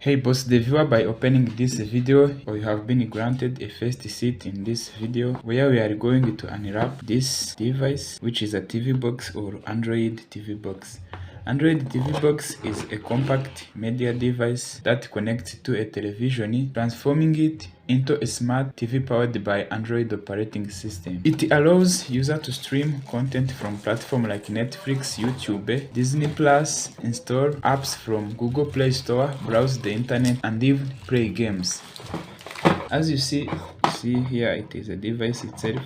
Hey boss, the viewer, by opening this video, or you have been granted a first seat in this video where we are going to unwrap this device, which is a TV box or Android TV box. Android TV box is a compact media device that connects to a television, transforming it into a smart TV powered by Android operating system. It allows users to stream content from platforms like Netflix, YouTube, Disney Plus, install apps from Google Play Store, browse the internet, and even play games. As you see here, it is a device itself.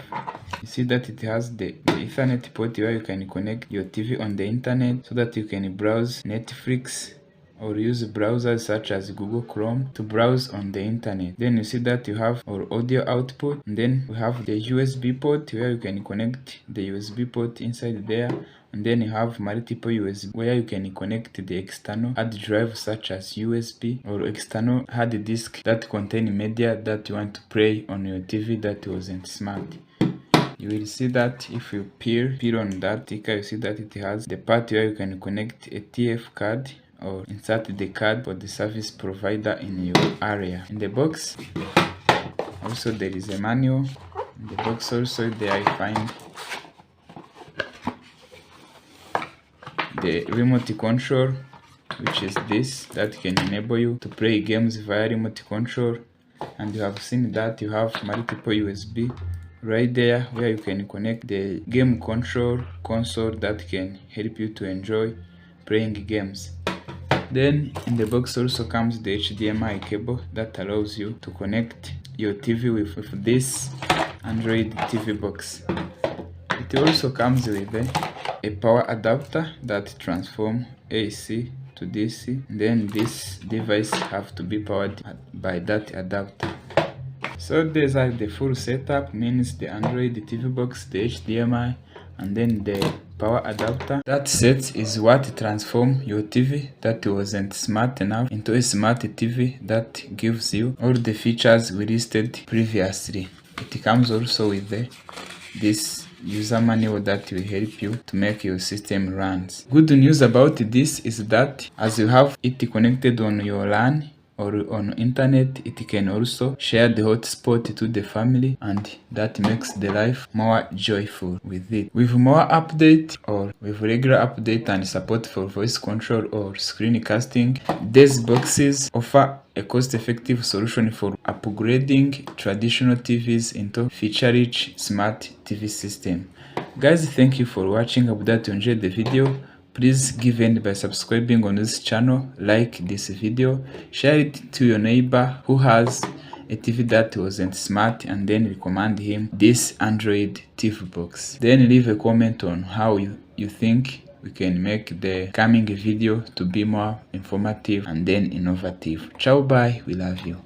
You see that it has the Ethernet port where you can connect your TV on the internet so that you can browse Netflix or use browsers such as Google Chrome to browse on the internet. Then you see that you have our audio output, and then we have the USB port where you can connect the USB port inside there, and then you have multiple USB where you can connect the external hard drive such as USB or external hard disk that contain media that you want to play on your TV that wasn't smart. You will see that if you peel on that sticker, you see that it has the part where you can connect a TF card or insert the card for the service provider in your area. In the box also there is a manual. In the box also there you find the remote control, which is this, that can enable you to play games via remote control. And you have seen that you have multiple USB right there where you can connect the game control console that can help you to enjoy playing games. Then in the box also comes the HDMI cable that allows you to connect your TV with this Android TV box. It also comes with a power adapter that transforms AC to DC. Then this device have to be powered by that adapter. So these are the full setup, means the Android TV box, the HDMI, and then the power adapter. That set is what transforms your TV that wasn't smart enough into a smart TV that gives you all the features we listed previously. It comes also with this user manual that will help you to make your system runs. Good news about this is that as you have it connected on your LAN or on internet, it can also share the hotspot to the family, and that makes the life more joyful with it. With more update or with regular update and support for voice control or screen casting, these boxes offer a cost-effective solution for upgrading traditional TVs into feature-rich smart TV system. Guys, thank you for watching. I hope that you enjoyed the video. Please give in by subscribing on this channel, like this video, share it to your neighbor who has a TV that wasn't smart, and then recommend him this Android TV box. Then leave a comment on how you think we can make the coming video to be more informative and then innovative. Ciao, bye, we love you.